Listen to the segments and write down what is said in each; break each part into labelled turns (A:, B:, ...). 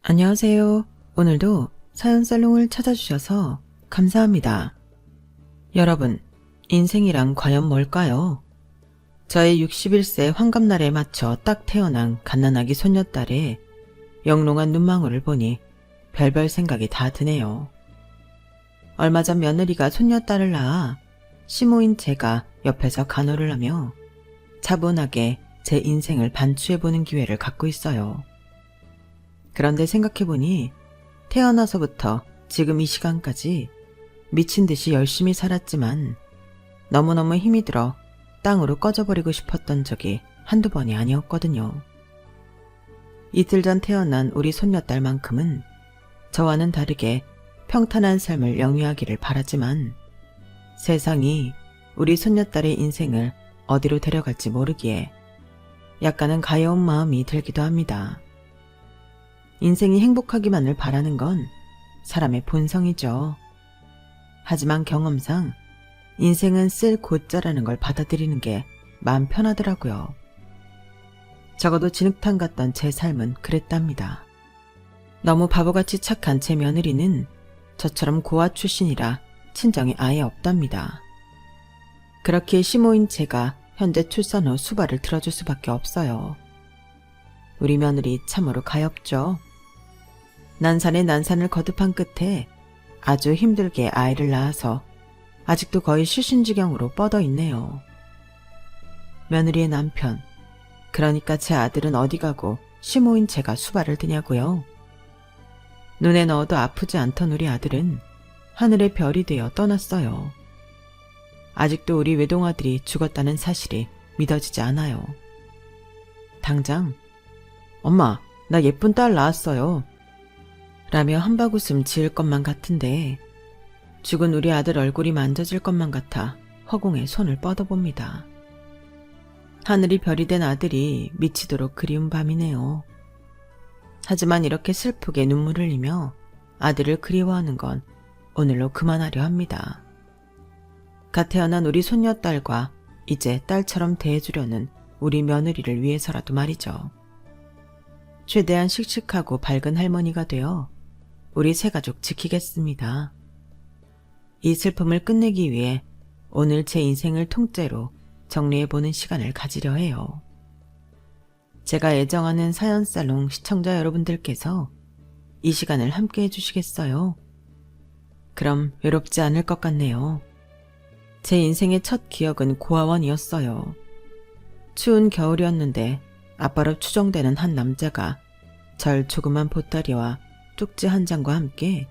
A: 안녕하세요. 오늘도 사연살롱을 찾아주셔서 감사합니다. 여러분, 인생이란 과연 뭘까요? 저의 61세 환갑날에 맞춰 딱 태어난 갓난아기 손녀딸의 영롱한 눈망울을 보니 별별 생각이 다 드네요. 얼마 전 며느리가 손녀딸을 낳아 시모인 제가 옆에서 간호를 하며 차분하게 제 인생을 반추해보는 기회를 갖고 있어요. 그런데 생각해보니 태어나서부터 지금 이 시간까지 미친 듯이 열심히 살았지만 너무너무 힘이 들어 땅으로 꺼져버리고 싶었던 적이 한두 번이 아니었거든요. 이틀 전 태어난 우리 손녀딸만큼은 저와는 다르게 평탄한 삶을 영위하기를 바라지만 세상이 우리 손녀딸의 인생을 어디로 데려갈지 모르기에 약간은 가여운 마음이 들기도 합니다. 인생이 행복하기만을 바라는 건 사람의 본성이죠. 하지만 경험상 인생은 쓸 고자라는 걸 받아들이는 게 마음 편하더라고요. 적어도 진흙탕 같던 제 삶은 그랬답니다. 너무 바보같이 착한 제 며느리는 저처럼 고아 출신이라 친정이 아예 없답니다. 그렇게 시모인 제가 현재 출산 후 수발을 들어줄 수밖에 없어요. 우리 며느리 참으로 가엾죠. 난산에 난산을 거듭한 끝에 아주 힘들게 아이를 낳아서 아직도 거의 실신지경으로 뻗어 있네요. 며느리의 남편, 그러니까 제 아들은 어디 가고 시모인 제가 수발을 드냐고요. 눈에 넣어도 아프지 않던 우리 아들은 하늘의 별이 되어 떠났어요. 아직도 우리 외동아들이 죽었다는 사실이 믿어지지 않아요. 당장 엄마, 나 예쁜 딸 낳았어요 라며 한바구음 지을 것만 같은데 죽은 우리 아들 얼굴이 만져질 것만 같아 허공에 손을 뻗어봅니다. 하늘이 별이 된 아들이 미치도록 그리운 밤이네요. 하지만 이렇게 슬프게 눈물을 흘리며 아들을 그리워하는 건 오늘로 그만하려 합니다. 갓 태어난 우리 손녀딸과 이제 딸처럼 대해주려는 우리 며느리를 위해서라도 말이죠. 최대한 씩씩하고 밝은 할머니가 되어 우리 세 가족 지키겠습니다. 이 슬픔을 끝내기 위해 오늘 제 인생을 통째로 정리해보는 시간을 가지려 해요. 제가 애정하는 사연살롱 시청자 여러분들께서 이 시간을 함께 해주시겠어요? 그럼 외롭지 않을 것 같네요. 제 인생의 첫 기억은 고아원이었어요. 추운 겨울이었는데 아빠로 추정되는 한 남자가 절 조그만 보따리와 쪽지 한 장과 함께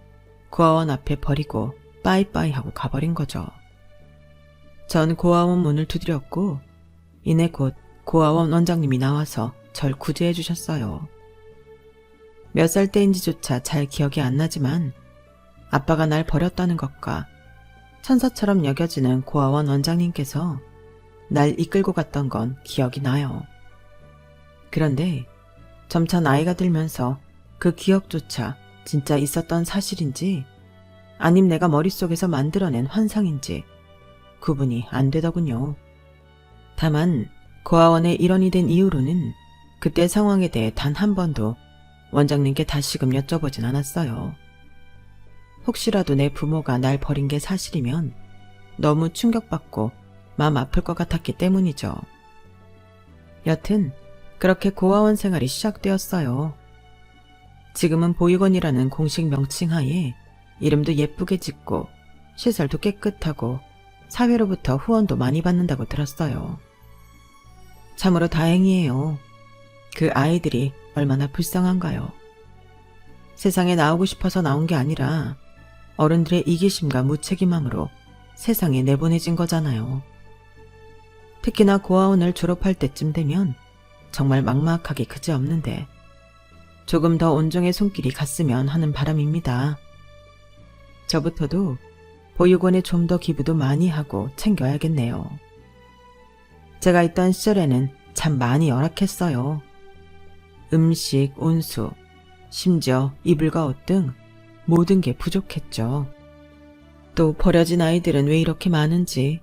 A: 고아원 앞에 버리고 빠이빠이 하고 가버린 거죠. 전 고아원 문을 두드렸고 이내 곧 고아원 원장님이 나와서 절 구제해 주셨어요. 몇 살 때인지조차 잘 기억이 안 나지만 아빠가 날 버렸다는 것과 천사처럼 여겨지는 고아원 원장님께서 날 이끌고 갔던 건 기억이 나요. 그런데 점차 나이가 들면서 그 기억조차 진짜 있었던 사실인지 아님 내가 머릿속에서 만들어낸 환상인지 구분이 안 되더군요. 다만 고아원의 일원이 된 이후로는 그때 상황에 대해 단 한 번도 원장님께 다시금 여쭤보진 않았어요. 혹시라도 내 부모가 날 버린 게 사실이면 너무 충격받고 마음 아플 것 같았기 때문이죠. 여튼 그렇게 고아원 생활이 시작되었어요. 지금은 보육원이라는 공식 명칭 하에 이름도 예쁘게 짓고 시설도 깨끗하고 사회로부터 후원도 많이 받는다고 들었어요. 참으로 다행이에요. 그 아이들이 얼마나 불쌍한가요. 세상에 나오고 싶어서 나온 게 아니라 어른들의 이기심과 무책임함으로 세상에 내보내진 거잖아요. 특히나 고아원을 졸업할 때쯤 되면 정말 막막하기 그지없는데 조금 더 온종의 손길이 갔으면 하는 바람입니다. 저부터도 보육원에 좀 더 기부도 많이 하고 챙겨야겠네요. 제가 있던 시절에는 참 많이 열악했어요. 음식, 온수, 심지어 이불과 옷 등 모든 게 부족했죠. 또 버려진 아이들은 왜 이렇게 많은지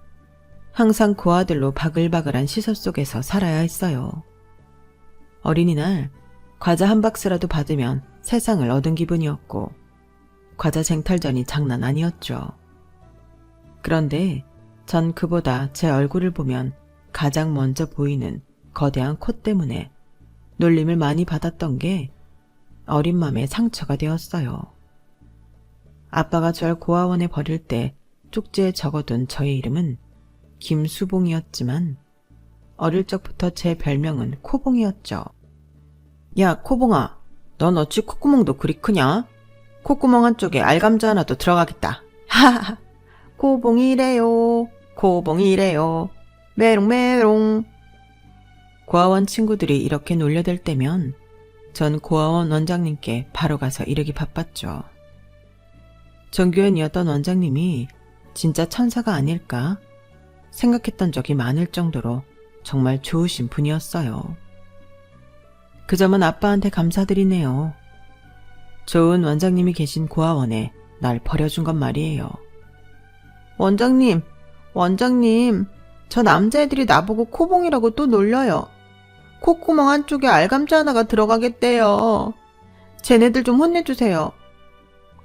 A: 항상 고아들로 바글바글한 시설 속에서 살아야 했어요. 어린이날 과자 한 박스라도 받으면 세상을 얻은 기분이었고 과자 쟁탈전이 장난 아니었죠. 그런데 전 그보다 제 얼굴을 보면 가장 먼저 보이는 거대한 코 때문에 놀림을 많이 받았던 게 어린 맘에 상처가 되었어요. 아빠가 절 고아원에 버릴 때 쪽지에 적어둔 저의 이름은 김수봉이었지만 어릴 적부터 제 별명은 코봉이었죠. 야, 코봉아, 넌 어찌 콧구멍도 그리 크냐? 콧구멍 한쪽에 알감자 하나 더 들어가겠다. 하하하. 코봉이래요. 코봉이래요. 메롱메롱. 고아원 친구들이 이렇게 놀려댈 때면 전 고아원 원장님께 바로 가서 이르기 바빴죠. 전교연이었던 원장님이 진짜 천사가 아닐까 생각했던 적이 많을 정도로 정말 좋으신 분이었어요. 그 점은 아빠한테 감사드리네요. 좋은 원장님이 계신 고아원에 날 버려준 건 말이에요. 원장님, 저 남자애들이 나보고 코봉이라고 또 놀려요. 콧구멍 한쪽에 알감자 하나가 들어가겠대요. 쟤네들 좀 혼내주세요.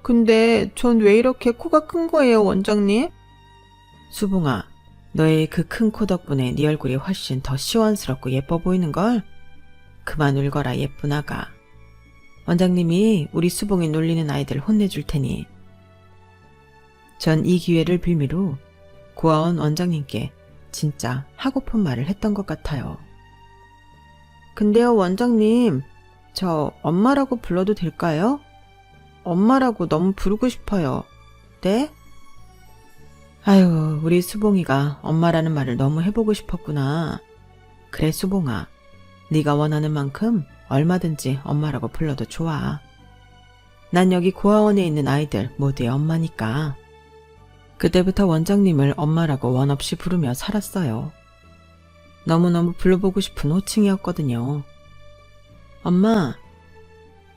A: 근데 전 왜 이렇게 코가 큰 거예요, 원장님? 수봉아, 너의 그 큰 코 덕분에 네 얼굴이 훨씬 더 시원스럽고 예뻐 보이는걸? 그만 울거라, 예쁜 아가. 원장님이 우리 수봉이 놀리는 아이들 혼내줄 테니. 전 이 기회를 빌미로 고아원 원장님께 진짜 하고픈 말을 했던 것 같아요. 근데요, 원장님, 저 엄마라고 불러도 될까요? 엄마라고 너무 부르고 싶어요. 네? 아유, 우리 수봉이가 엄마라는 말을 너무 해보고 싶었구나. 그래, 수봉아. 네가 원하는 만큼 얼마든지 엄마라고 불러도 좋아. 난 여기 고아원에 있는 아이들 모두의 엄마니까. 그때부터 원장님을 엄마라고 원없이 부르며 살았어요. 너무너무 불러보고 싶은 호칭이었거든요. 엄마.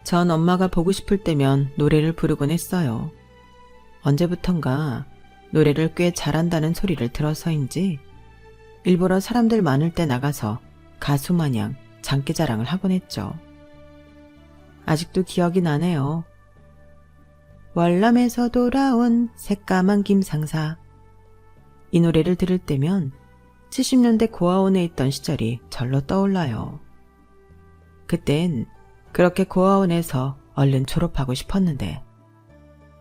A: 전 엄마가 보고 싶을 때면 노래를 부르곤 했어요. 언제부턴가 노래를 꽤 잘한다는 소리를 들어서인지 일부러 사람들 많을 때 나가서 가수 마냥 장기자랑을 하곤 했죠. 아직도 기억이 나네요. 월남에서 돌아온 새까만 김상사. 이 노래를 들을 때면 70년대 고아원에 있던 시절이 절로 떠올라요. 그땐 그렇게 고아원에서 얼른 졸업하고 싶었는데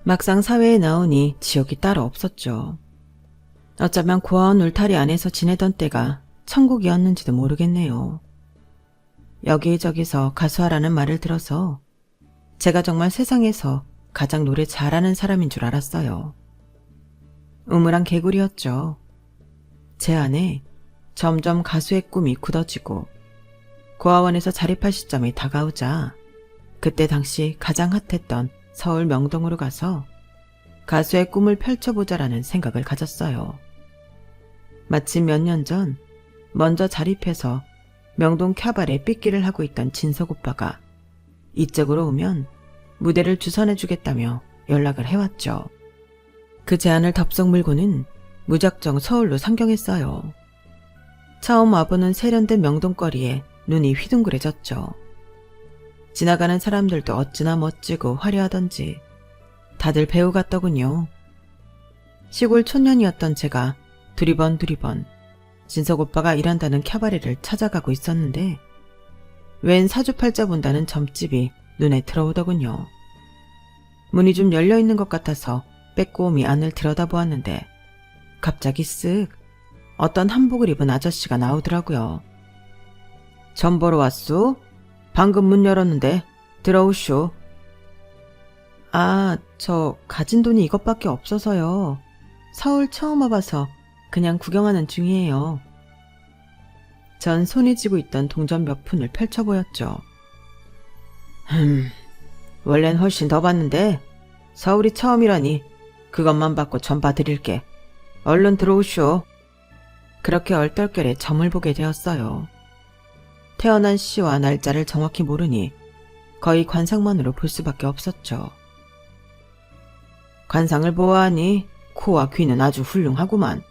A: 막상 사회에 나오니 지옥이 따로 없었죠. 어쩌면 고아원 울타리 안에서 지내던 때가 천국이었는지도 모르겠네요. 여기저기서 가수하라는 말을 들어서 제가 정말 세상에서 가장 노래 잘하는 사람인 줄 알았어요. 우물안 개구리였죠. 제 안에 점점 가수의 꿈이 굳어지고 고아원에서 자립할 시점이 다가오자 그때 당시 가장 핫했던 서울 명동으로 가서 가수의 꿈을 펼쳐보자라는 생각을 가졌어요. 마침 몇 년 전 먼저 자립해서 명동 캬바레 삐끼를 하고 있던 진석 오빠가 이쪽으로 오면 무대를 주선해주겠다며 연락을 해왔죠. 그 제안을 덥석 물고는 무작정 서울로 상경했어요. 처음 와보는 세련된 명동거리에 눈이 휘둥그레졌죠. 지나가는 사람들도 어찌나 멋지고 화려하던지 다들 배우 같더군요. 시골 촌년이었던 제가 두리번 진석 오빠가 일한다는 캬바레를 찾아가고 있었는데 웬 사주팔자 본다는 점집이 눈에 들어오더군요. 문이 좀 열려있는 것 같아서 빼꼼히 안을 들여다보았는데 갑자기 쓱 어떤 한복을 입은 아저씨가 나오더라고요. 전 보러 왔소? 방금 문 열었는데 들어오쇼. 아, 저 가진 돈이 이것밖에 없어서요. 서울 처음 와봐서 그냥 구경하는 중이에요. 전 손에 쥐고 있던 동전 몇 푼을 펼쳐 보였죠. 원래는 훨씬 더 받는데 서울이 처음이라니 그것만 받고 전 봐드릴게. 얼른 들어오쇼. 그렇게 얼떨결에 점을 보게 되었어요. 태어난 시와 날짜를 정확히 모르니 거의 관상만으로 볼 수밖에 없었죠. 관상을 보아하니 코와 귀는 아주 훌륭하구만.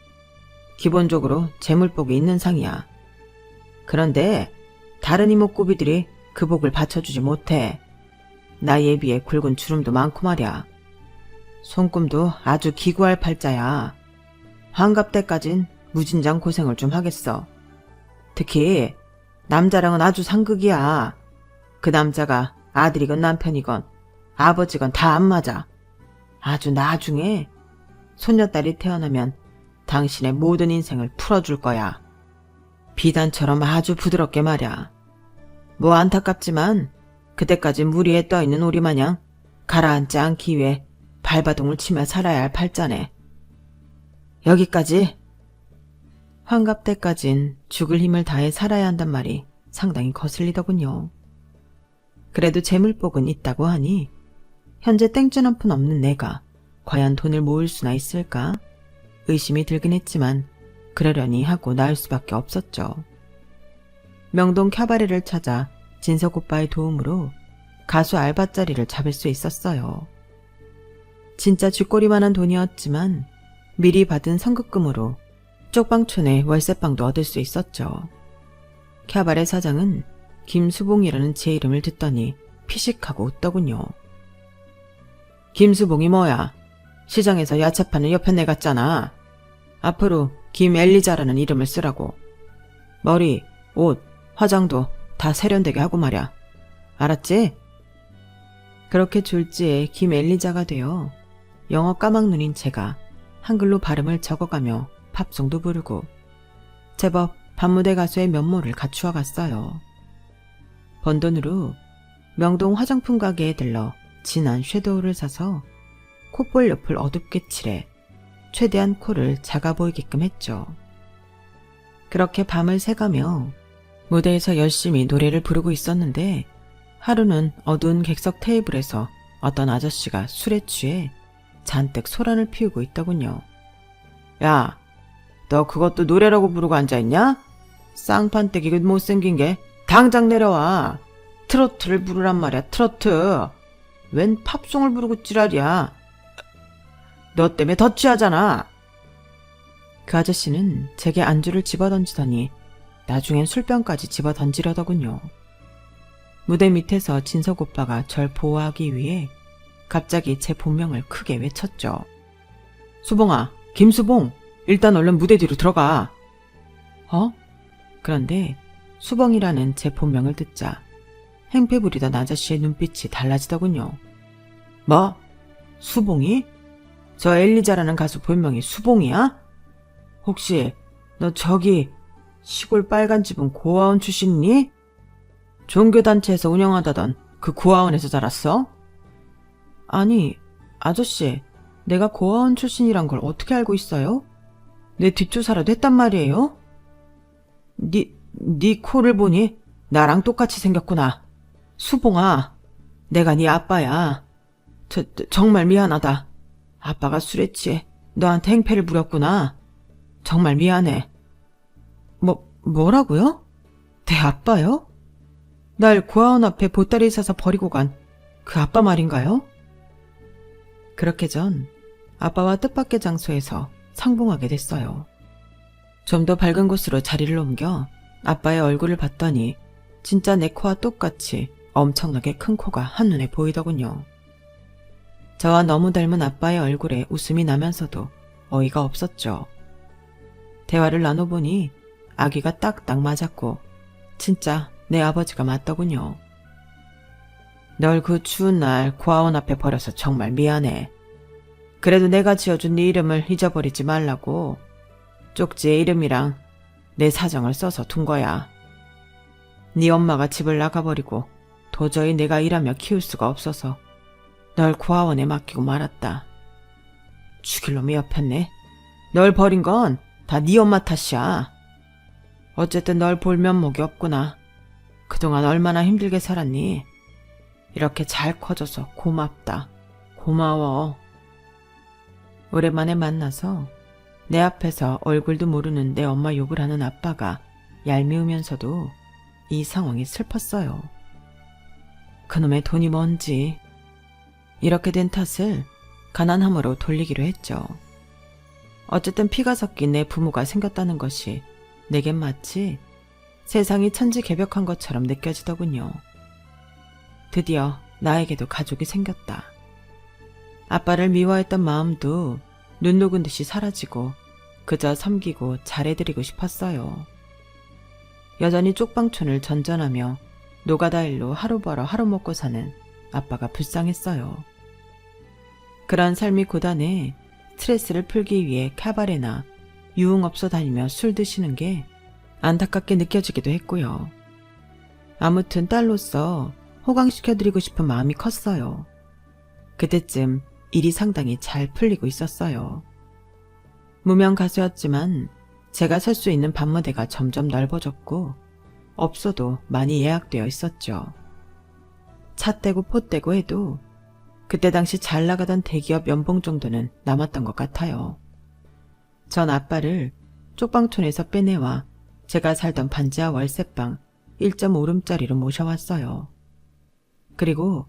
A: 기본적으로 재물복이 있는 상이야. 그런데 다른 이목구비들이 그 복을 받쳐주지 못해. 나이에 비해 굵은 주름도 많고 말이야. 손금도 아주 기구할 팔자야. 환갑 때까진 무진장 고생을 좀 하겠어. 특히 남자랑은 아주 상극이야. 그 남자가 아들이건 남편이건 아버지건 다 안 맞아. 아주 나중에 손녀딸이 태어나면 당신의 모든 인생을 풀어줄 거야. 비단처럼 아주 부드럽게 말야. 뭐 안타깝지만 그때까지 물 위에 떠있는 오리 마냥 가라앉지 않기 위해 발바둥을 치며 살아야 할 팔자네. 여기까지. 환갑 때까진 죽을 힘을 다해 살아야 한단 말이 상당히 거슬리더군요. 그래도 재물복은 있다고 하니 현재 땡전 한 푼 없는 내가 과연 돈을 모을 수나 있을까? 의심이 들긴 했지만 그러려니 하고 나을 수밖에 없었죠. 명동 캬바레를 찾아 진석 오빠의 도움으로 가수 알바 자리를 잡을 수 있었어요. 진짜 쥐꼬리만한 돈이었지만 미리 받은 성급금으로 쪽방촌에 월세방도 얻을 수 있었죠. 캬바레 사장은 김수봉이라는 제 이름을 듣더니 피식하고 웃더군요. 김수봉이 뭐야? 시장에서 야채 파는 옆에 내 같잖아. 앞으로 김엘리자라는 이름을 쓰라고. 머리, 옷, 화장도 다 세련되게 하고 말야. 알았지? 그렇게 졸지에 김엘리자가 되어 영어 까막눈인 제가 한글로 발음을 적어가며 팝송도 부르고 제법 반무대 가수의 면모를 갖추어 갔어요. 번 돈으로 명동 화장품 가게에 들러 진한 섀도우를 사서 콧볼 옆을 어둡게 칠해 최대한 코를 작아 보이게끔 했죠. 그렇게 밤을 새가며 무대에서 열심히 노래를 부르고 있었는데 하루는 어두운 객석 테이블에서 어떤 아저씨가 술에 취해 잔뜩 소란을 피우고 있더군요. 야, 너 그것도 노래라고 부르고 앉아있냐? 쌍판떼기 못생긴 게 당장 내려와. 트로트를 부르란 말이야, 트로트. 웬 팝송을 부르고 찌랄이야. 너 때문에 더 취하잖아. 그 아저씨는 제게 안주를 집어던지더니 나중엔 술병까지 집어던지려더군요. 무대 밑에서 진석 오빠가 절 보호하기 위해 갑자기 제 본명을 크게 외쳤죠. 수봉아, 김수봉, 일단 얼른 무대 뒤로 들어가. 그런데 수봉이라는 제 본명을 듣자 행패 부리던 아저씨의 눈빛이 달라지더군요. 뭐? 수봉이? 저 엘리자라는 가수 본명이 수봉이야? 혹시 너 저기 시골 빨간 집은 고아원 출신이니? 종교단체에서 운영하다던 그 고아원에서 자랐어? 아니, 아저씨, 내가 고아원 출신이란 걸 어떻게 알고 있어요? 내 뒷조사라도 했단 말이에요? 네 코를 보니 나랑 똑같이 생겼구나. 수봉아, 내가 네 아빠야. 정말 미안하다. 아빠가 술에 취해 너한테 행패를 부렸구나. 정말 미안해. 뭐라고요? 내 아빠요? 날 고아원 앞에 보따리 싸서 버리고 간 그 아빠 말인가요? 그렇게 전 아빠와 뜻밖의 장소에서 상봉하게 됐어요. 좀 더 밝은 곳으로 자리를 옮겨 아빠의 얼굴을 봤더니 진짜 내 코와 똑같이 엄청나게 큰 코가 한눈에 보이더군요. 저와 너무 닮은 아빠의 얼굴에 웃음이 나면서도 어이가 없었죠. 대화를 나눠보니 아기가 딱딱 맞았고 진짜 내 아버지가 맞더군요. 널 그 추운 날 고아원 앞에 버려서 정말 미안해. 그래도 내가 지어준 네 이름을 잊어버리지 말라고 쪽지의 이름이랑 내 사정을 써서 둔 거야. 네 엄마가 집을 나가버리고 도저히 내가 일하며 키울 수가 없어서 널 고아원에 맡기고 말았다. 죽일 놈이 옆였네. 널 버린 건 다 네 엄마 탓이야. 어쨌든 널 볼 면목이 없구나. 그동안 얼마나 힘들게 살았니? 이렇게 잘 커져서 고맙다. 고마워. 오랜만에 만나서 내 앞에서 얼굴도 모르는 내 엄마 욕을 하는 아빠가 얄미우면서도 이 상황이 슬펐어요. 그놈의 돈이 뭔지. 이렇게 된 탓을 가난함으로 돌리기로 했죠. 어쨌든 피가 섞인 내 부모가 생겼다는 것이 내겐 마치 세상이 천지개벽한 것처럼 느껴지더군요. 드디어 나에게도 가족이 생겼다. 아빠를 미워했던 마음도 눈 녹은 듯이 사라지고 그저 섬기고 잘해드리고 싶었어요. 여전히 쪽방촌을 전전하며 노가다 일로 하루 벌어 하루 먹고 사는 아빠가 불쌍했어요. 그런 삶이 고단해 스트레스를 풀기 위해 카바레나 유흥업소 다니며 술 드시는 게 안타깝게 느껴지기도 했고요. 아무튼 딸로서 호강시켜드리고 싶은 마음이 컸어요. 그때쯤 일이 상당히 잘 풀리고 있었어요. 무명 가수였지만 제가 설 수 있는 밤무대가 점점 넓어졌고 업소도 많이 예약되어 있었죠. 차 떼고 포 떼고 해도 그때 당시 잘 나가던 대기업 연봉 정도는 남았던 것 같아요. 전 아빠를 쪽방촌에서 빼내와 제가 살던 반지하 월세방 1.5룸짜리로 모셔왔어요. 그리고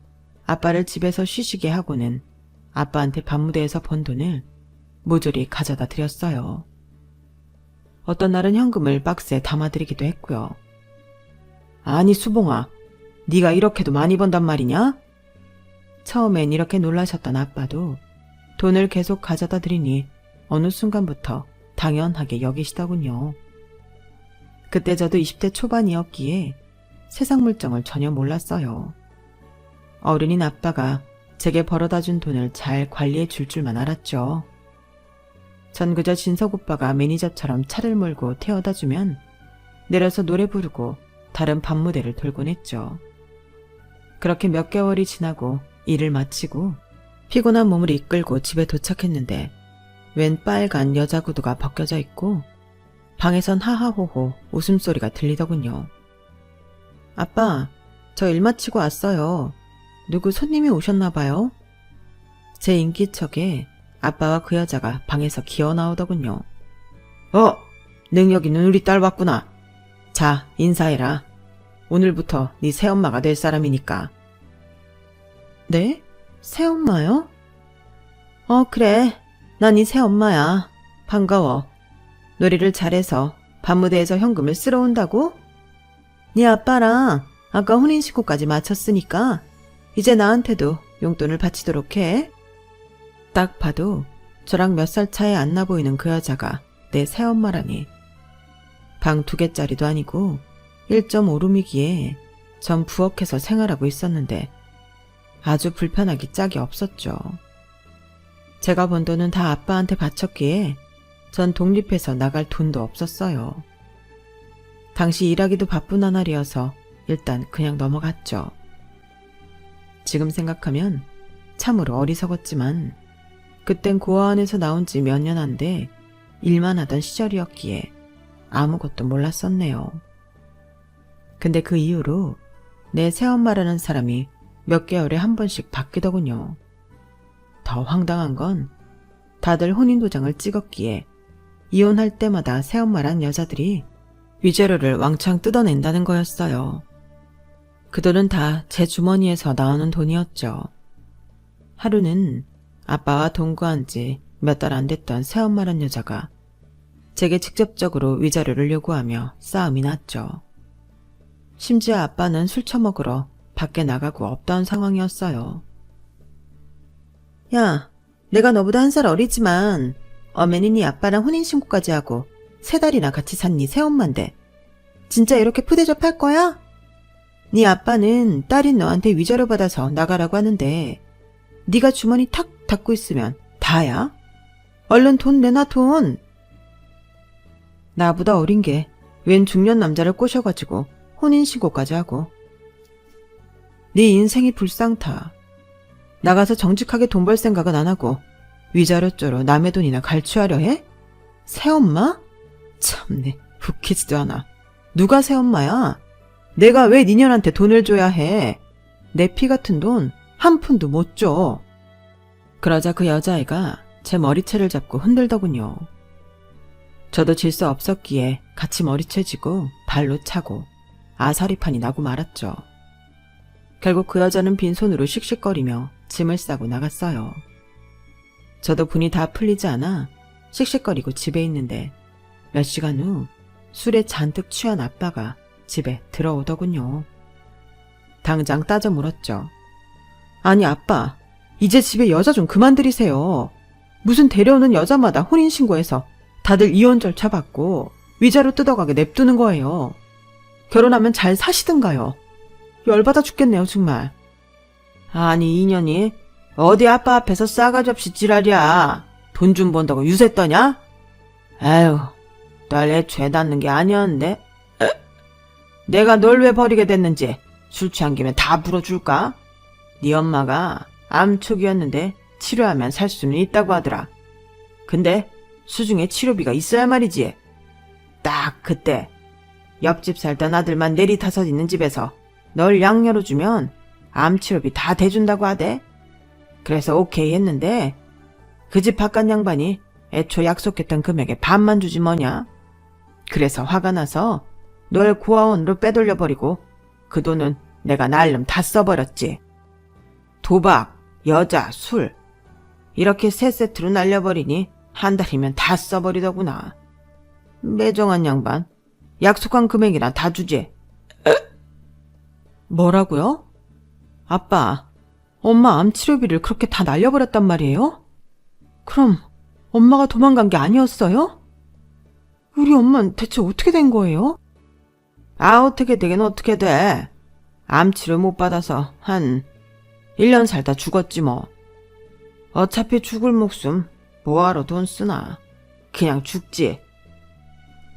A: 아빠를 집에서 쉬시게 하고는 아빠한테 밤무대에서 번 돈을 모조리 가져다 드렸어요. 어떤 날은 현금을 박스에 담아드리기도 했고요. 아니 수봉아, 네가 이렇게도 많이 번단 말이냐? 처음엔 이렇게 놀라셨던 아빠도 돈을 계속 가져다 드리니 어느 순간부터 당연하게 여기시더군요. 그때 저도 20대 초반이었기에 세상 물정을 전혀 몰랐어요. 어른인 아빠가 제게 벌어다 준 돈을 잘 관리해 줄 줄만 알았죠. 전 그저 진석 오빠가 매니저처럼 차를 몰고 태워다 주면 내려서 노래 부르고 다른 밤무대를 돌곤 했죠. 그렇게 몇 개월이 지나고 일을 마치고 피곤한 몸을 이끌고 집에 도착했는데 웬 빨간 여자 구두가 벗겨져 있고 방에선 하하호호 웃음소리가 들리더군요. 아빠, 저 일 마치고 왔어요. 누구 손님이 오셨나 봐요. 제 인기척에 아빠와 그 여자가 방에서 기어 나오더군요. 능력 있는 우리 딸 왔구나. 자, 인사해라. 오늘부터 네 새엄마가 될 사람이니까. 네? 새엄마요? 그래. 난 이 새엄마야. 반가워. 노래를 잘해서 밤무대에서 현금을 쓸어 온다고? 네 아빠랑 아까 혼인신고까지 마쳤으니까 이제 나한테도 용돈을 바치도록 해. 딱 봐도 저랑 몇 살 차이 안 나 보이는 그 여자가 내 새엄마라니. 방 2개짜리도 아니고 1.5룸이기에 전 부엌에서 생활하고 있었는데 아주 불편하기 짝이 없었죠. 제가 번 돈은 다 아빠한테 바쳤기에 전 독립해서 나갈 돈도 없었어요. 당시 일하기도 바쁜 나날이어서 일단 그냥 넘어갔죠. 지금 생각하면 참으로 어리석었지만 그땐 고아원에서 나온 지 몇 년 안 돼 일만 하던 시절이었기에 아무것도 몰랐었네요. 근데 그 이후로 내 새엄마라는 사람이 몇 개월에 한 번씩 바뀌더군요. 더 황당한 건 다들 혼인도장을 찍었기에 이혼할 때마다 새엄마란 여자들이 위자료를 왕창 뜯어낸다는 거였어요. 그 돈은 다 제 주머니에서 나오는 돈이었죠. 하루는 아빠와 동거한 지 몇 달 안 됐던 새엄마란 여자가 제게 직접적으로 위자료를 요구하며 싸움이 났죠. 심지어 아빠는 술 처먹으러 밖에 나가고 없던 상황이었어요. 야, 내가 너보다 1살 어리지만 어머니 네 아빠랑 혼인신고까지 하고 3달이나 같이 산 네 새엄마인데 진짜 이렇게 푸대접 할 거야? 네 아빠는 딸인 너한테 위자료 받아서 나가라고 하는데 네가 주머니 탁 닫고 있으면 다야? 얼른 돈 내놔 돈. 나보다 어린 게 웬 중년 남자를 꼬셔가지고 혼인신고까지 하고. 네 인생이 불쌍타. 나가서 정직하게 돈 벌 생각은 안 하고 위자료조로 남의 돈이나 갈취하려 해? 새엄마? 참네, 웃기지도 않아. 누가 새엄마야? 내가 왜 니년한테 돈을 줘야 해? 내 피 같은 돈 한 푼도 못 줘. 그러자 그 여자애가 제 머리채를 잡고 흔들더군요. 저도 질 수 없었기에 같이 머리채 쥐고 발로 차고 아사리판이 나고 말았죠. 결국 그 여자는 빈손으로 씩씩거리며 짐을 싸고 나갔어요. 저도 분이 다 풀리지 않아 씩씩거리고 집에 있는데 몇 시간 후 술에 잔뜩 취한 아빠가 집에 들어오더군요. 당장 따져 물었죠. 아니 아빠, 이제 집에 여자 좀 그만 들이세요. 무슨 데려오는 여자마다 혼인신고해서 다들 이혼 절차 받고 위자료 뜯어가게 냅두는 거예요. 결혼하면 잘 사시든가요. 열받아 죽겠네요 정말. 아니 이년이 어디 아빠 앞에서 싸가지 없이 지랄이야. 돈 좀 번다고 유세 떠냐? 에휴, 날 애초에 낳는 게 아니었는데. 내가 널 왜 버리게 됐는지 술 취한 김에 다 물어줄까? 네 엄마가 암초기였는데 치료하면 살 수는 있다고 하더라. 근데 수중에 치료비가 있어야 말이지. 딱 그때 옆집 살던 아들만 내리 타서 있는 집에서 널 양녀로 주면 암치료비 다 대준다고 하대. 그래서 오케이 했는데 그 집 바깥 양반이 애초 약속했던 금액의 반만 주지 뭐냐. 그래서 화가 나서 널 고아원으로 빼돌려버리고 그 돈은 내가 날름 다 써버렸지. 도박, 여자, 술 이렇게 세 세트로 날려버리니 한 달이면 다 써버리더구나. 매정한 양반. 약속한 금액이나 다 주지. 뭐라고요? 아빠, 엄마 암치료비를 그렇게 다 날려버렸단 말이에요? 그럼 엄마가 도망간 게 아니었어요? 우리 엄마는 대체 어떻게 된 거예요? 아, 어떻게 되긴 어떻게 돼. 암치료 못 받아서 한 1년 살다 죽었지 뭐. 어차피 죽을 목숨 뭐하러 돈 쓰나. 그냥 죽지.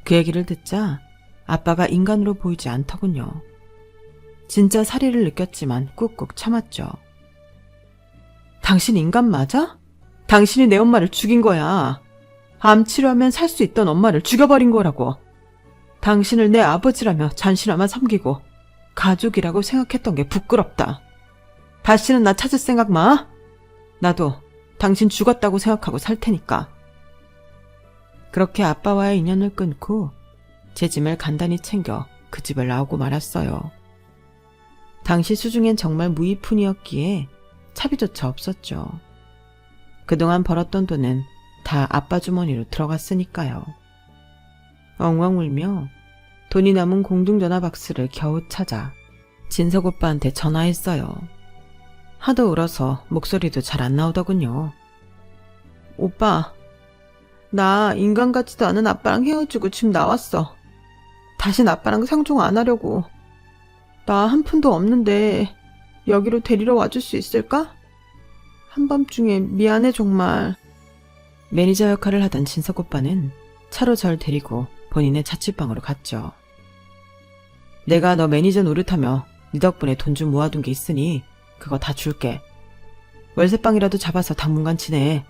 A: 그 얘기를 듣자 아빠가 인간으로 보이지 않더군요. 진짜 사리를 느꼈지만 꾹꾹 참았죠. 당신 인간 맞아? 당신이 내 엄마를 죽인 거야. 암 치료하면 살 수 있던 엄마를 죽여버린 거라고. 당신을 내 아버지라며 잔신하만 섬기고 가족이라고 생각했던 게 부끄럽다. 다시는 나 찾을 생각 마. 나도 당신 죽었다고 생각하고 살 테니까. 그렇게 아빠와의 인연을 끊고 제 짐을 간단히 챙겨 그 집을 나오고 말았어요. 당시 수중엔 정말 무이푼이었기에 차비조차 없었죠. 그동안 벌었던 돈은 다 아빠 주머니로 들어갔으니까요. 엉엉 울며 돈이 남은 공중전화 박스를 겨우 찾아 진석 오빠한테 전화했어요. 하도 울어서 목소리도 잘 안 나오더군요. 오빠, 나 인간 같지도 않은 아빠랑 헤어지고 집 나왔어. 다신 아빠랑 상종 안 하려고. 나 한 푼도 없는데 여기로 데리러 와줄 수 있을까? 한밤중에 미안해 정말. 매니저 역할을 하던 진석 오빠는 차로 절 데리고 본인의 자취방으로 갔죠. 내가 너 매니저 노릇하며 네 덕분에 돈 좀 모아둔 게 있으니 그거 다 줄게. 월세방이라도 잡아서 당분간 지내.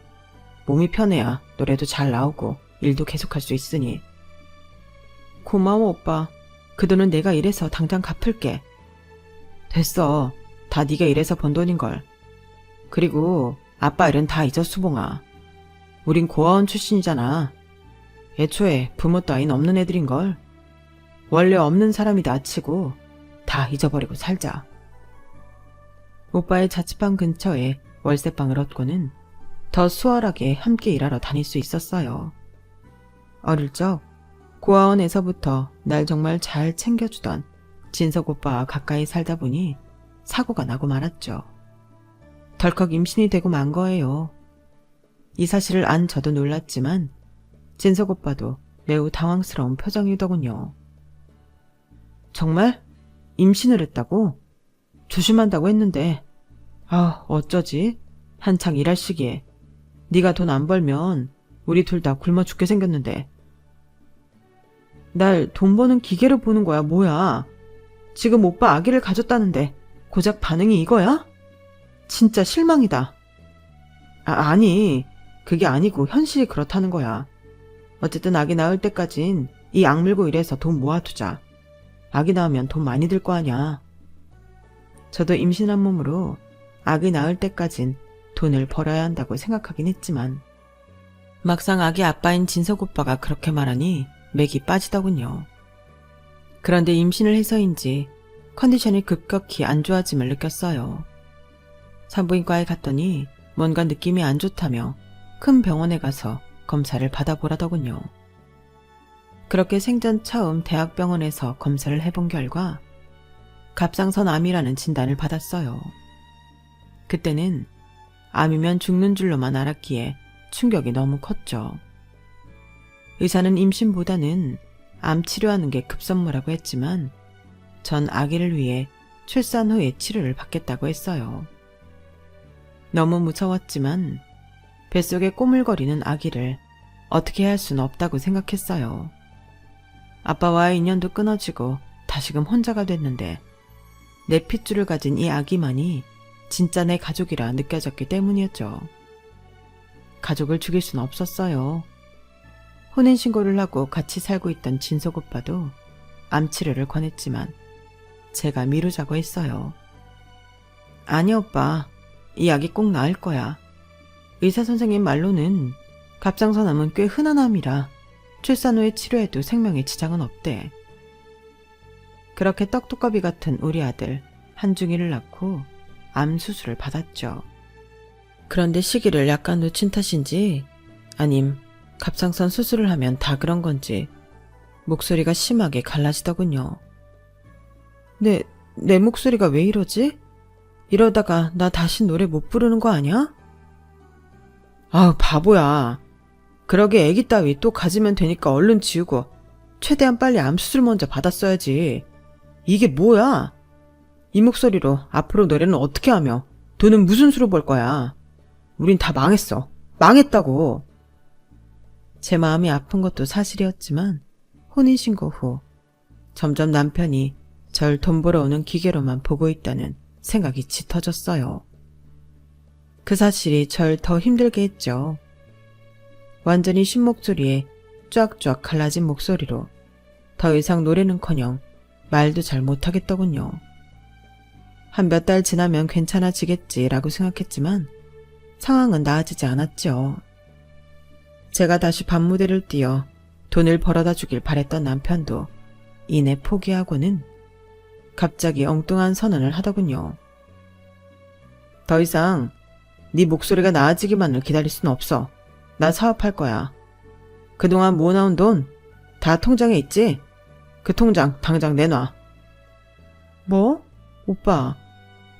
A: 몸이 편해야 노래도 잘 나오고 일도 계속할 수 있으니. 고마워 오빠. 그 돈은 내가 일해서 당장 갚을게. 됐어. 다 네가 일해서 번 돈인걸. 그리고 아빠 일은 다 잊어 수봉아. 우린 고아원 출신이잖아. 애초에 부모 따윈 없는 애들인걸. 원래 없는 사람이 나치고 다 잊어버리고 살자. 오빠의 자취방 근처에 월세방을 얻고는 더 수월하게 함께 일하러 다닐 수 있었어요. 어릴 적 고아원에서부터 날 정말 잘 챙겨주던 진석 오빠와 가까이 살다 보니 사고가 나고 말았죠. 덜컥 임신이 되고 만 거예요. 이 사실을 안 저도 놀랐지만 진석 오빠도 매우 당황스러운 표정이더군요. 정말? 임신을 했다고? 조심한다고 했는데 어쩌지? 한창 일할 시기에 네가 돈 안 벌면 우리 둘 다 굶어 죽게 생겼는데. 날 돈 버는 기계로 보는 거야 뭐야. 지금 오빠 아기를 가졌다는데 고작 반응이 이거야? 진짜 실망이다. 아니 그게 아니고 현실이 그렇다는 거야. 어쨌든 아기 낳을 때까진 이 악물고 일해서 돈 모아두자. 아기 낳으면 돈 많이 들 거 아냐. 저도 임신한 몸으로 아기 낳을 때까진 돈을 벌어야 한다고 생각하긴 했지만 막상 아기 아빠인 진석 오빠가 그렇게 말하니 맥이 빠지더군요. 그런데 임신을 해서인지 컨디션이 급격히 안 좋아짐을 느꼈어요. 산부인과에 갔더니 뭔가 느낌이 안 좋다며 큰 병원에 가서 검사를 받아보라더군요. 그렇게 생전 처음 대학병원에서 검사를 해본 결과 갑상선 암이라는 진단을 받았어요. 그때는 암이면 죽는 줄로만 알았기에 충격이 너무 컸죠. 의사는 임신보다는 암 치료하는 게 급선무라고 했지만 전 아기를 위해 출산 후에 치료를 받겠다고 했어요. 너무 무서웠지만 뱃속에 꼬물거리는 아기를 어떻게 할 수는 없다고 생각했어요. 아빠와의 인연도 끊어지고 다시금 혼자가 됐는데 내 핏줄을 가진 이 아기만이 진짜 내 가족이라 느껴졌기 때문이었죠. 가족을 죽일 수는 없었어요. 혼인신고를 하고 같이 살고 있던 진석 오빠도 암치료를 권했지만 제가 미루자고 했어요. 아니 오빠, 이 약이 꼭 나을 거야. 의사 선생님 말로는 갑상선암은 꽤 흔한 암이라 출산 후에 치료해도 생명에 지장은 없대. 그렇게 떡두꺼비 같은 우리 아들 한중이를 낳고 암 수술을 받았죠. 그런데 시기를 약간 놓친 탓인지 아님 갑상선 수술을 하면 다 그런 건지 목소리가 심하게 갈라지더군요. 내 목소리가 왜 이러지? 이러다가 나 다시 노래 못 부르는 거 아니야? 아우 바보야. 그러게 애기 따위 또 가지면 되니까 얼른 지우고 최대한 빨리 암 수술 먼저 받았어야지. 이게 뭐야? 이 목소리로 앞으로 노래는 어떻게 하며 돈은 무슨 수로 벌 거야? 우린 다 망했어. 망했다고. 제 마음이 아픈 것도 사실이었지만 혼인신고 후 점점 남편이 절 돈 벌어오는 기계로만 보고 있다는 생각이 짙어졌어요. 그 사실이 절 더 힘들게 했죠. 완전히 쉰 목소리에 쫙쫙 갈라진 목소리로 더 이상 노래는커녕 말도 잘 못하겠더군요. 한 몇 달 지나면 괜찮아지겠지라고 생각했지만 상황은 나아지지 않았죠. 제가 다시 밤무대를 뛰어 돈을 벌어다 주길 바랬던 남편도 이내 포기하고는 갑자기 엉뚱한 선언을 하더군요. 더 이상 네 목소리가 나아지기만을 기다릴 순 없어. 나 사업할 거야. 그동안 모아놓은 돈 다 통장에 있지? 그 통장 당장 내놔. 뭐? 오빠,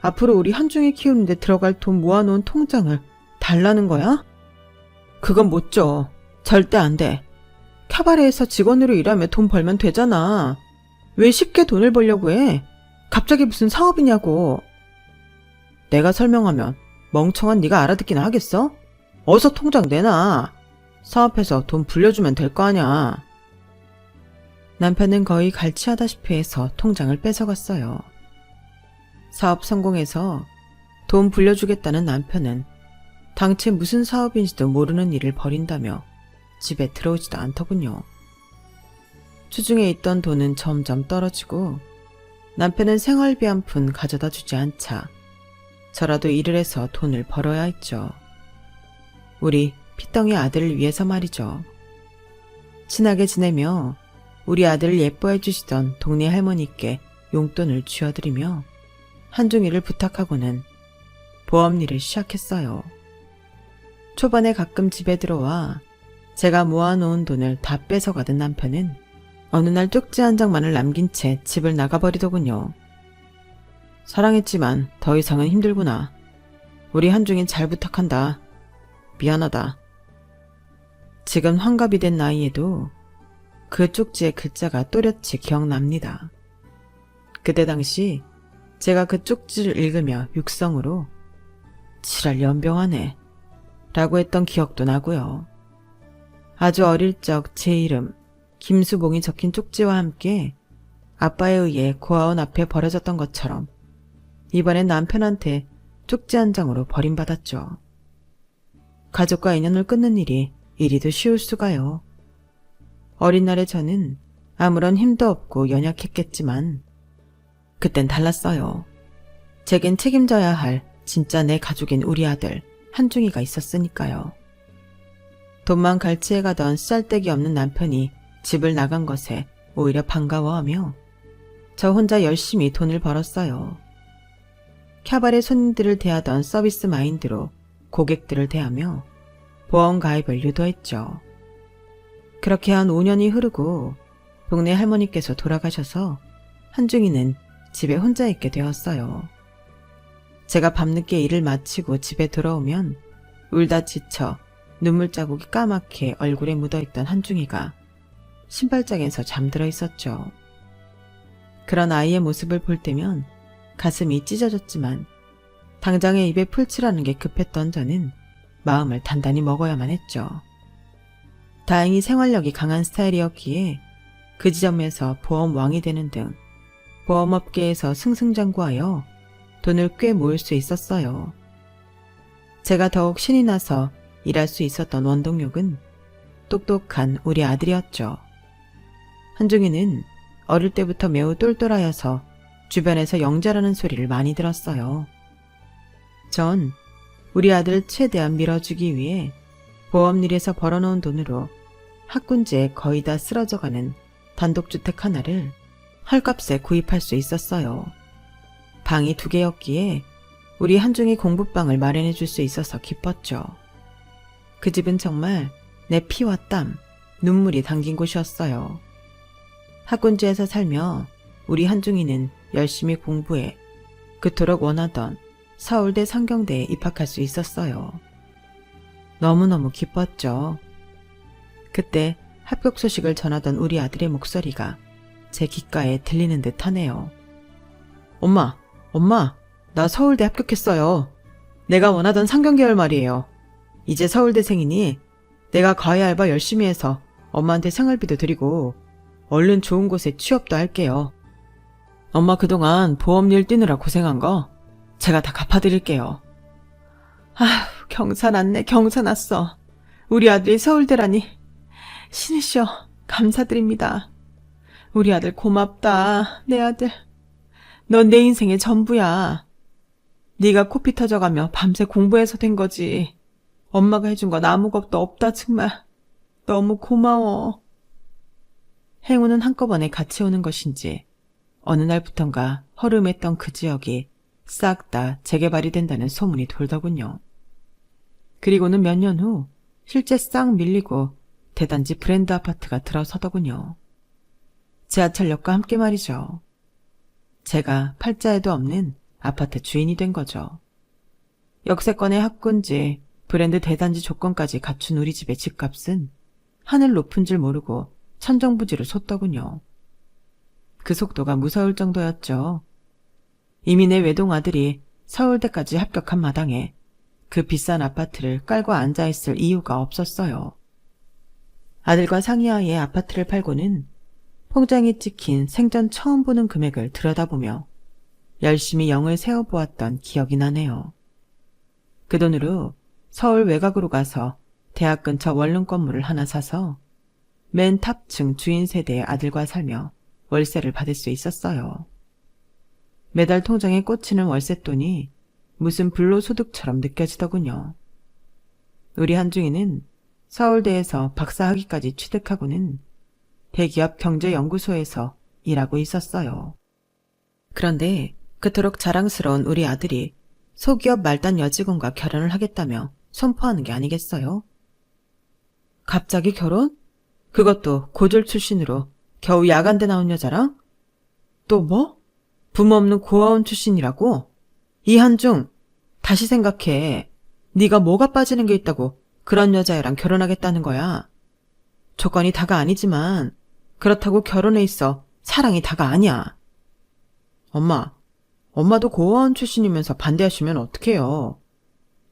A: 앞으로 우리 한중이 키우는데 들어갈 돈 모아놓은 통장을 달라는 거야? 그건 못 줘. 절대 안 돼. 캬바레에서 직원으로 일하며 돈 벌면 되잖아. 왜 쉽게 돈을 벌려고 해? 갑자기 무슨 사업이냐고. 내가 설명하면 멍청한 네가 알아듣기나 하겠어? 어서 통장 내놔. 사업해서 돈 불려주면 될 거 아냐. 남편은 거의 갈취하다시피 해서 통장을 뺏어갔어요. 사업 성공해서 돈 불려주겠다는 남편은 당최 무슨 사업인지도 모르는 일을 벌인다며 집에 들어오지도 않더군요. 추중에 있던 돈은 점점 떨어지고 남편은 생활비 한 푼 가져다 주지 않자 저라도 일을 해서 돈을 벌어야 했죠. 우리 핏덩이 아들을 위해서 말이죠. 친하게 지내며 우리 아들을 예뻐해 주시던 동네 할머니께 용돈을 쥐어드리며 한중이를 부탁하고는 보험 일을 시작했어요. 초반에 가끔 집에 들어와 제가 모아놓은 돈을 다 뺏어가던 남편은 어느 날 쪽지 한 장만을 남긴 채 집을 나가버리더군요. 사랑했지만 더 이상은 힘들구나. 우리 한중인 잘 부탁한다. 미안하다. 지금 환갑이 된 나이에도 그 쪽지의 글자가 또렷이 기억납니다. 그때 당시 제가 그 쪽지를 읽으며 육성으로 지랄 연병하네 라고 했던 기억도 나고요. 아주 어릴 적 제 이름 김수봉이 적힌 쪽지와 함께 아빠에 의해 고아원 앞에 버려졌던 것처럼 이번엔 남편한테 쪽지 한 장으로 버림받았죠. 가족과 인연을 끊는 일이 이리도 쉬울 수가요. 어린 날의 저는 아무런 힘도 없고 연약했겠지만 그땐 달랐어요. 제겐 책임져야 할 진짜 내 가족인 우리 아들 한중이가 있었으니까요. 돈만 갈취해가던 쌀데기 없는 남편이 집을 나간 것에 오히려 반가워하며 저 혼자 열심히 돈을 벌었어요. 캬바레 손님들을 대하던 서비스 마인드로 고객들을 대하며 보험 가입을 유도했죠. 그렇게 한 5년이 흐르고 동네 할머니께서 돌아가셔서 한중이는 집에 혼자 있게 되었어요. 제가 밤늦게 일을 마치고 집에 들어오면 울다 지쳐 눈물 자국이 까맣게 얼굴에 묻어있던 한중이가 신발장에서 잠들어 있었죠. 그런 아이의 모습을 볼 때면 가슴이 찢어졌지만 당장에 입에 풀칠하는 게 급했던 저는 마음을 단단히 먹어야만 했죠. 다행히 생활력이 강한 스타일이었기에 그 지점에서 보험 왕이 되는 등 보험업계에서 승승장구하여 돈을 꽤 모을 수 있었어요. 제가 더욱 신이 나서 일할 수 있었던 원동력은 똑똑한 우리 아들이었죠. 한중이는 어릴 때부터 매우 똘똘하여서 주변에서 영자라는 소리를 많이 들었어요. 전 우리 아들을 최대한 밀어주기 위해 보험일에서 벌어놓은 돈으로 학군지에 거의 다 쓰러져가는 단독주택 하나를 헐값에 구입할 수 있었어요. 방이 2개였기에 우리 한중이 공부방을 마련해 줄 수 있어서 기뻤죠. 그 집은 정말 내 피와 땀, 눈물이 담긴 곳이었어요. 학군지에서 살며 우리 한중이는 열심히 공부해 그토록 원하던 서울대 상경대에 입학할 수 있었어요. 너무너무 기뻤죠. 그때 합격 소식을 전하던 우리 아들의 목소리가 제 귓가에 들리는 듯 하네요. 엄마, 나 서울대 합격했어요. 내가 원하던 상경계열 말이에요. 이제 서울대생이니 내가 과외 알바 열심히 해서 엄마한테 생활비도 드리고 얼른 좋은 곳에 취업도 할게요. 엄마 그동안 보험일 뛰느라 고생한 거 제가 다 갚아드릴게요. 아휴, 경사 났네, 경사 났어. 우리 아들이 서울대라니. 신이시여, 감사드립니다. 우리 아들 고맙다, 내 아들. 넌 내 인생의 전부야. 네가 코피 터져가며 밤새 공부해서 된 거지. 엄마가 해준 건 아무것도 없다, 정말. 너무 고마워. 행운은 한꺼번에 같이 오는 것인지 어느 날부턴가 허름했던 그 지역이 싹 다 재개발이 된다는 소문이 돌더군요. 그리고는 몇 년 후 실제 싹 밀리고 대단지 브랜드 아파트가 들어서더군요. 지하철역과 함께 말이죠. 제가 팔자에도 없는 아파트 주인이 된 거죠. 역세권의 학군지, 브랜드 대단지 조건까지 갖춘 우리 집의 집값은 하늘 높은 줄 모르고 천정부지를 솟더군요. 그 속도가 무서울 정도였죠. 이미 내 외동 아들이 서울대까지 합격한 마당에 그 비싼 아파트를 깔고 앉아있을 이유가 없었어요. 아들과 상의하에 아파트를 팔고는 통장에 찍힌 생전 처음 보는 금액을 들여다보며 열심히 영을 세어보았던 기억이 나네요. 그 돈으로 서울 외곽으로 가서 대학 근처 원룸 건물을 하나 사서 맨 탑층 주인 세대의 아들과 살며 월세를 받을 수 있었어요. 매달 통장에 꽂히는 월세돈이 무슨 불로소득처럼 느껴지더군요. 우리 한중이는 서울대에서 박사학위까지 취득하고는 대기업 경제연구소에서 일하고 있었어요. 그런데 그토록 자랑스러운 우리 아들이 소기업 말단 여직원과 결혼을 하겠다며 선포하는 게 아니겠어요? 갑자기 결혼? 그것도 고졸 출신으로 겨우 야간대 나온 여자랑? 또 뭐? 부모 없는 고아원 출신이라고? 이한중, 다시 생각해. 네가 뭐가 빠지는 게 있다고 그런 여자애랑 결혼하겠다는 거야. 조건이 다가 아니지만 그렇다고 결혼에 있어 사랑이 다가 아니야. 엄마도 고아원 출신이면서 반대하시면 어떡해요.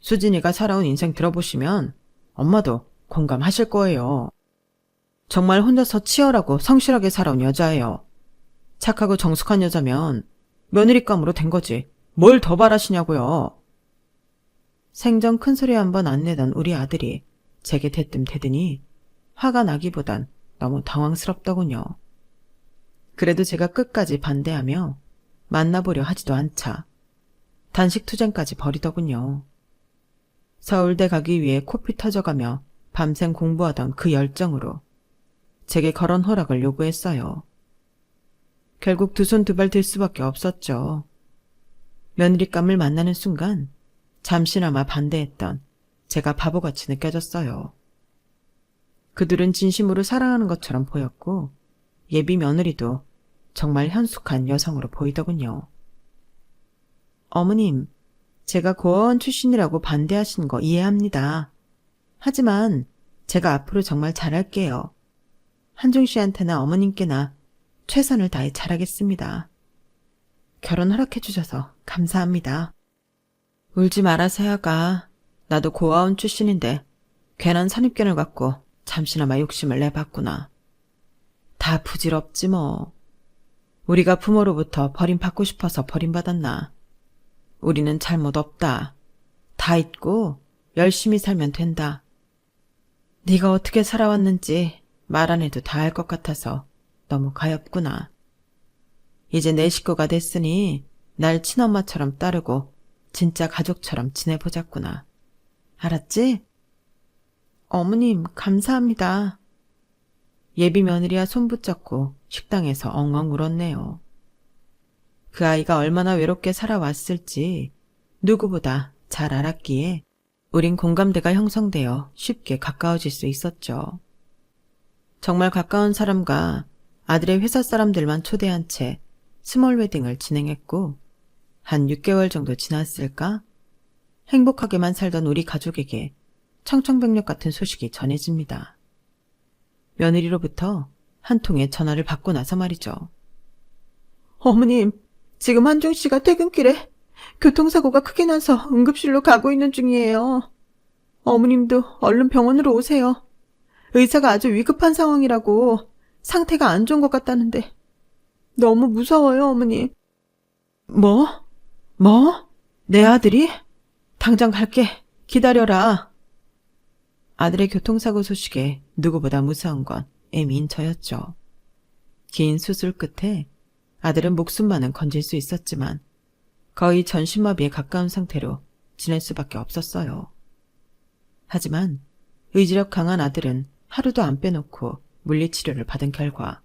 A: 수진이가 살아온 인생 들어보시면 엄마도 공감하실 거예요. 정말 혼자서 치열하고 성실하게 살아온 여자예요. 착하고 정숙한 여자면 며느리감으로 된 거지. 뭘 더 바라시냐고요. 생전 큰소리 한번 안 내던 우리 아들이 제게 대뜸 대더니 화가 나기보단 너무 당황스럽더군요. 그래도 제가 끝까지 반대하며 만나보려 하지도 않자 단식 투쟁까지 벌이더군요. 서울대 가기 위해 코피 터져가며 밤샘 공부하던 그 열정으로 제게 결혼 허락을 요구했어요. 결국 두 손 두 발 들 수밖에 없었죠. 며느리감을 만나는 순간 잠시나마 반대했던 제가 바보같이 느껴졌어요. 그들은 진심으로 사랑하는 것처럼 보였고 예비 며느리도 정말 현숙한 여성으로 보이더군요. 어머님, 제가 고아원 출신이라고 반대하신 거 이해합니다. 하지만 제가 앞으로 정말 잘할게요. 한중 씨한테나 어머님께나 최선을 다해 잘하겠습니다. 결혼 허락해 주셔서 감사합니다. 울지 마라 세아가. 나도 고아원 출신인데 괜한 선입견을 갖고 잠시나마 욕심을 내봤구나. 다 부질없지 뭐. 우리가 부모로부터 버림받고 싶어서 버림받았나. 우리는 잘못 없다. 다 잊고 열심히 살면 된다. 네가 어떻게 살아왔는지 말 안 해도 다 알 것 같아서 너무 가엾구나. 이제 내 식구가 됐으니 날 친엄마처럼 따르고 진짜 가족처럼 지내보자꾸나. 알았지? 어머님, 감사합니다. 예비 며느리와 손 붙잡고 식당에서 엉엉 울었네요. 그 아이가 얼마나 외롭게 살아왔을지 누구보다 잘 알았기에 우린 공감대가 형성되어 쉽게 가까워질 수 있었죠. 정말 가까운 사람과 아들의 회사 사람들만 초대한 채 스몰 웨딩을 진행했고 한 6개월 정도 지났을까? 행복하게만 살던 우리 가족에게 청천벽력 같은 소식이 전해집니다. 며느리로부터 한 통의 전화를 받고 나서 말이죠. 어머님, 지금 한중 씨가 퇴근길에 교통사고가 크게 나서 응급실로 가고 있는 중이에요. 어머님도 얼른 병원으로 오세요. 의사가 아주 위급한 상황이라고 상태가 안 좋은 것 같다는데 너무 무서워요, 어머님. 뭐? 내 아들이? 당장 갈게. 기다려라. 아들의 교통사고 소식에 누구보다 무서운 건 애미인 저였죠. 긴 수술 끝에 아들은 목숨만은 건질 수 있었지만 거의 전신마비에 가까운 상태로 지낼 수밖에 없었어요. 하지만 의지력 강한 아들은 하루도 안 빼놓고 물리치료를 받은 결과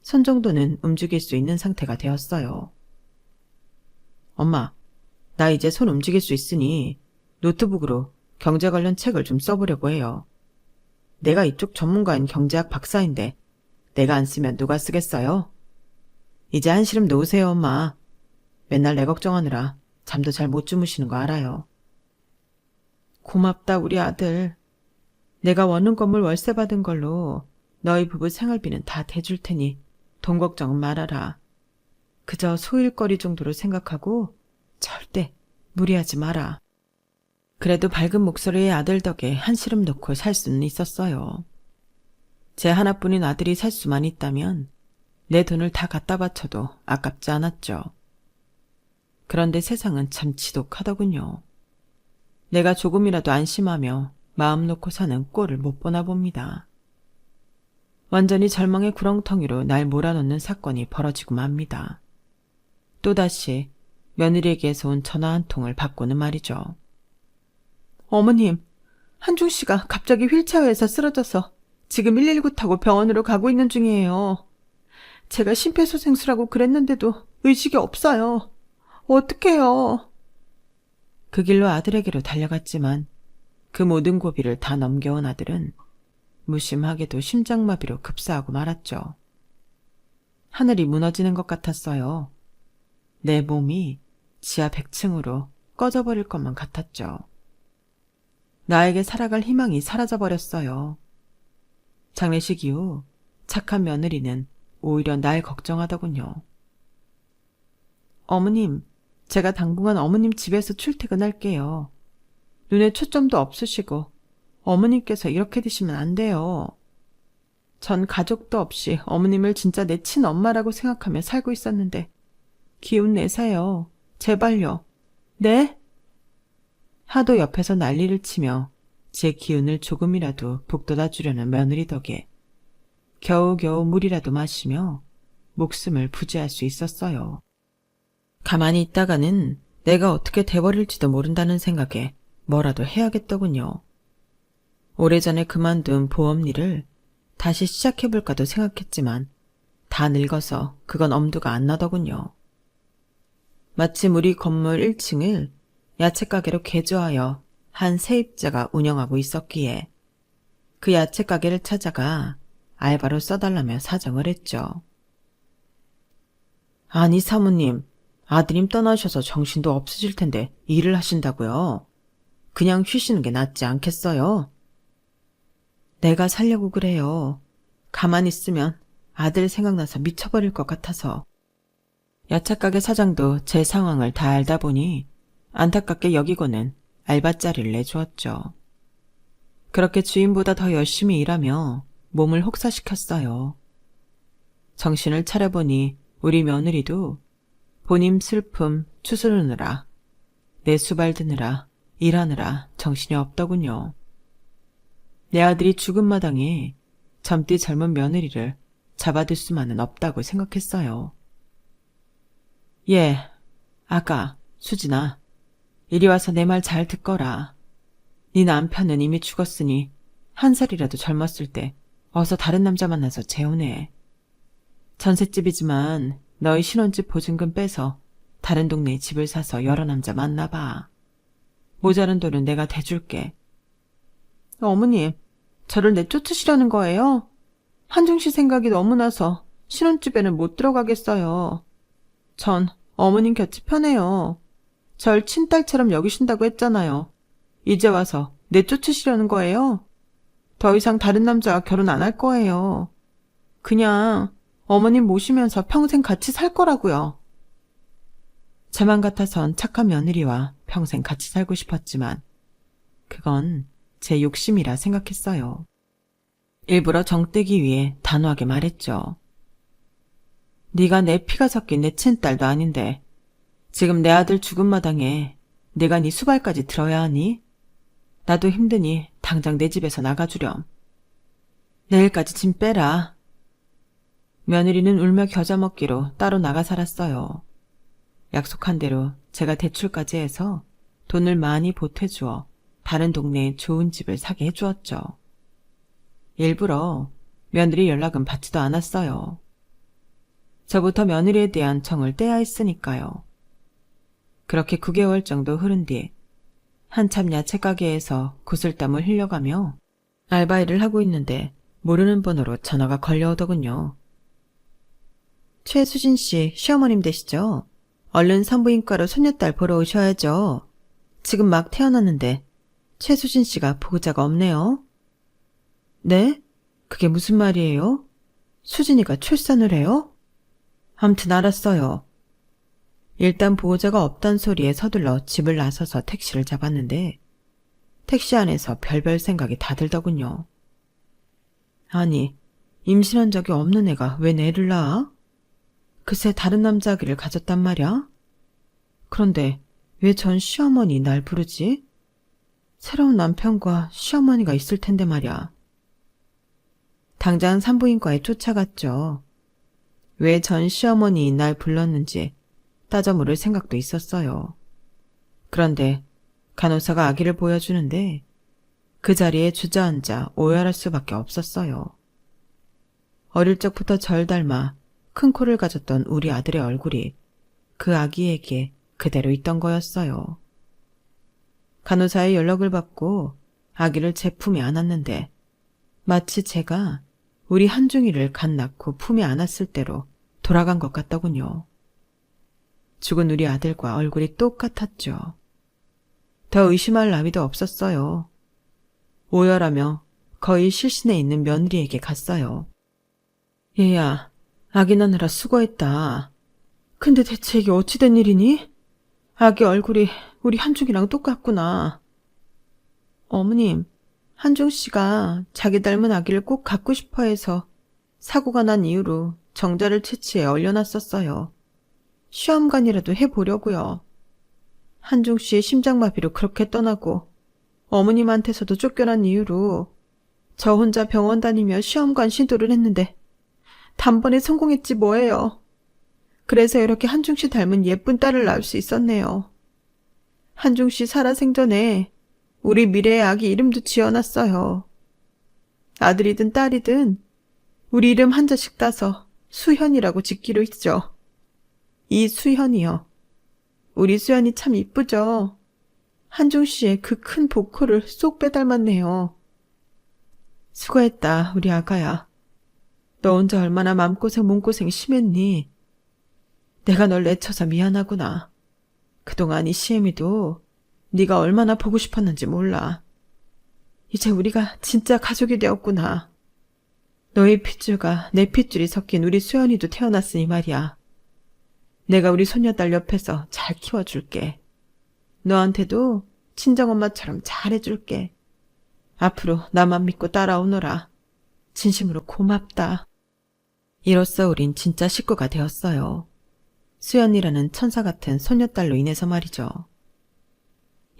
A: 손 정도는 움직일 수 있는 상태가 되었어요. 엄마, 나 이제 손 움직일 수 있으니 노트북으로 경제 관련 책을 좀 써보려고 해요. 내가 이쪽 전문가인 경제학 박사인데 내가 안 쓰면 누가 쓰겠어요? 이제 한시름 놓으세요, 엄마. 맨날 내 걱정하느라 잠도 잘 못 주무시는 거 알아요. 고맙다, 우리 아들. 내가 원룸 건물 월세 받은 걸로 너희 부부 생활비는 다 대줄 테니 돈 걱정은 말아라. 그저 소일거리 정도로 생각하고 절대 무리하지 마라. 그래도 밝은 목소리의 아들 덕에 한시름 놓고 살 수는 있었어요. 제 하나뿐인 아들이 살 수만 있다면 내 돈을 다 갖다 바쳐도 아깝지 않았죠. 그런데 세상은 참 지독하더군요. 내가 조금이라도 안심하며 마음 놓고 사는 꼴을 못 보나 봅니다. 완전히 절망의 구렁텅이로 날 몰아넣는 사건이 벌어지고 맙니다. 또다시 며느리에게서 온 전화 한 통을 받고는 말이죠. 어머님, 한중 씨가 갑자기 휠체어에서 쓰러져서 지금 119 타고 병원으로 가고 있는 중이에요. 제가 심폐소생술하고 그랬는데도 의식이 없어요. 어떡해요. 그 길로 아들에게로 달려갔지만 그 모든 고비를 다 넘겨온 아들은 무심하게도 심장마비로 급사하고 말았죠. 하늘이 무너지는 것 같았어요. 내 몸이 지하 100층으로 꺼져버릴 것만 같았죠. 나에게 살아갈 희망이 사라져버렸어요. 장례식 이후 착한 며느리는 오히려 날 걱정하더군요. 어머님, 제가 당분간 어머님 집에서 출퇴근할게요. 눈에 초점도 없으시고 어머님께서 이렇게 되시면 안 돼요. 전 가족도 없이 어머님을 진짜 내 친엄마라고 생각하며 살고 있었는데 기운 내세요. 제발요. 네? 하도 옆에서 난리를 치며 제 기운을 조금이라도 북돋아 주려는 며느리 덕에 겨우겨우 물이라도 마시며 목숨을 부지할 수 있었어요. 가만히 있다가는 내가 어떻게 돼버릴지도 모른다는 생각에 뭐라도 해야겠더군요. 오래전에 그만둔 보험 일을 다시 시작해볼까도 생각했지만 다 늙어서 그건 엄두가 안 나더군요. 마침 우리 건물 1층을 야채가게로 개조하여 한 세입자가 운영하고 있었기에 그 야채가게를 찾아가 알바로 써달라며 사정을 했죠. 아니, 사모님. 아드님 떠나셔서 정신도 없으실 텐데 일을 하신다고요? 그냥 쉬시는 게 낫지 않겠어요? 내가 살려고 그래요. 가만히 있으면 아들 생각나서 미쳐버릴 것 같아서. 야차가게 사장도 제 상황을 다 알다 보니 안타깝게 여기고는 알바자리를 내주었죠. 그렇게 주인보다 더 열심히 일하며 몸을 혹사시켰어요. 정신을 차려보니 우리 며느리도 본인 슬픔 추스르느라 내 수발 드느라 일하느라 정신이 없더군요. 내 아들이 죽은 마당에 젊디 젊은 며느리를 잡아둘 수만은 없다고 생각했어요. 예, 아가, 수진아, 이리 와서 내 말 잘 듣거라. 네 남편은 이미 죽었으니 1살이라도 젊었을 때 어서 다른 남자 만나서 재혼해. 전셋집이지만 너희 신혼집 보증금 빼서 다른 동네에 집을 사서 여러 남자 만나봐. 모자란 돈은 내가 대줄게. 어머님, 저를 내쫓으시려는 거예요? 한중 씨 생각이 너무 나서 신혼집에는 못 들어가겠어요. 전 어머님 곁이 편해요. 절 친딸처럼 여기신다고 했잖아요. 이제 와서 내쫓으시려는 거예요? 더 이상 다른 남자와 결혼 안 할 거예요. 그냥 어머님 모시면서 평생 같이 살 거라고요. 저만 같아선 착한 며느리와 평생 같이 살고 싶었지만 그건 제 욕심이라 생각했어요. 일부러 정떼기 위해 단호하게 말했죠. 네가 내 피가 섞인 내 친딸도 아닌데 지금 내 아들 죽은 마당에 네가 네 수발까지 들어야 하니? 나도 힘드니 당장 내 집에서 나가주렴. 내일까지 짐 빼라. 며느리는 울며 겨자 먹기로 따로 나가 살았어요. 약속한 대로 제가 대출까지 해서 돈을 많이 보태주어 다른 동네에 좋은 집을 사게 해주었죠. 일부러 며느리 연락은 받지도 않았어요. 저부터 며느리에 대한 정을 떼야 했으니까요. 그렇게 9개월 정도 흐른 뒤 한참 야채 가게에서 구슬땀을 흘려가며 알바일을 하고 있는데 모르는 번호로 전화가 걸려오더군요. 최수진 씨 시어머님 되시죠? 얼른 산부인과로 손녀딸 보러 오셔야죠. 지금 막 태어났는데 최수진 씨가 보호자가 없네요. 네? 그게 무슨 말이에요? 수진이가 출산을 해요? 암튼 알았어요. 일단 보호자가 없단 소리에 서둘러 집을 나서서 택시를 잡았는데 택시 안에서 별별 생각이 다 들더군요. 아니, 임신한 적이 없는 애가 왜 애를 낳아? 글쎄 다른 남자 아기를 가졌단 말이야? 그런데 왜 전 시어머니 날 부르지? 새로운 남편과 시어머니가 있을 텐데 말이야. 당장 산부인과에 쫓아갔죠. 왜 전 시어머니 날 불렀는지 따져 물을 생각도 있었어요. 그런데 간호사가 아기를 보여주는데 그 자리에 주저앉아 오열할 수밖에 없었어요. 어릴 적부터 절 닮아 큰 코를 가졌던 우리 아들의 얼굴이 그 아기에게 그대로 있던 거였어요. 간호사의 연락을 받고 아기를 제 품에 안았는데 마치 제가 우리 한중이를 갓 낳고 품에 안았을 때로 돌아간 것 같더군요. 죽은 우리 아들과 얼굴이 똑같았죠. 더 의심할 나위도 없었어요. 오열하며 거의 실신에 있는 며느리에게 갔어요. 얘야, 아기 낳느라 수고했다. 근데 대체 이게 어찌 된 일이니? 아기 얼굴이 우리 한중이랑 똑같구나. 어머님, 한중 씨가 자기 닮은 아기를 꼭 갖고 싶어 해서 사고가 난 이후로 정자를 채취해 얼려놨었어요. 시험관이라도 해보려고요. 한중 씨의 심장마비로 그렇게 떠나고 어머님한테서도 쫓겨난 이후로 저 혼자 병원 다니며 시험관 시도를 했는데 단번에 성공했지 뭐예요. 그래서 이렇게 한중 씨 닮은 예쁜 딸을 낳을 수 있었네요. 한중 씨 살아생전에 우리 미래의 아기 이름도 지어놨어요. 아들이든 딸이든 우리 이름 한 자씩 따서 수현이라고 짓기로 했죠. 이 수현이요. 우리 수현이 참 이쁘죠? 한중 씨의 그 큰 보코를 쏙 빼닮았네요. 수고했다, 우리 아가야. 너 혼자 얼마나 맘고생 몸고생 심했니? 내가 널 내쳐서 미안하구나. 그동안 이 시애미도 네가 얼마나 보고 싶었는지 몰라. 이제 우리가 진짜 가족이 되었구나. 너의 핏줄과 내 핏줄이 섞인 우리 수연이도 태어났으니 말이야. 내가 우리 손녀딸 옆에서 잘 키워줄게. 너한테도 친정엄마처럼 잘해줄게. 앞으로 나만 믿고 따라오너라. 진심으로 고맙다. 이로써 우린 진짜 식구가 되었어요. 수연이라는 천사 같은 손녀딸로 인해서 말이죠.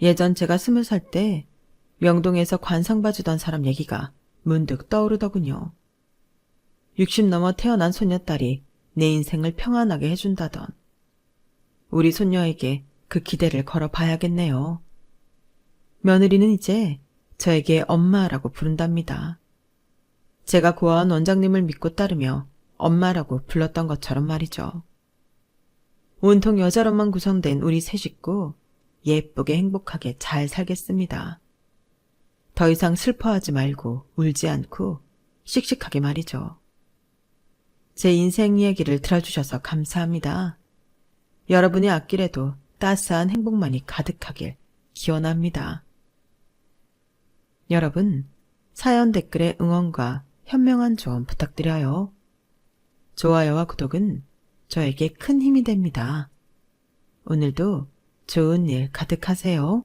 A: 예전 제가 20살 때 명동에서 관상 봐주던 사람 얘기가 문득 떠오르더군요. 60 넘어 태어난 손녀딸이 내 인생을 평안하게 해준다던. 우리 손녀에게 그 기대를 걸어봐야겠네요. 며느리는 이제 저에게 엄마라고 부른답니다. 제가 고아원 원장님을 믿고 따르며 엄마라고 불렀던 것처럼 말이죠. 온통 여자로만 구성된 우리 세 식구 예쁘게 행복하게 잘 살겠습니다. 더 이상 슬퍼하지 말고 울지 않고 씩씩하게 말이죠. 제 인생 이야기를 들어주셔서 감사합니다. 여러분의 앞길에도 따스한 행복만이 가득하길 기원합니다. 여러분, 사연 댓글에 응원과 현명한 조언 부탁드려요. 좋아요와 구독은 저에게 큰 힘이 됩니다. 오늘도 좋은 일 가득하세요.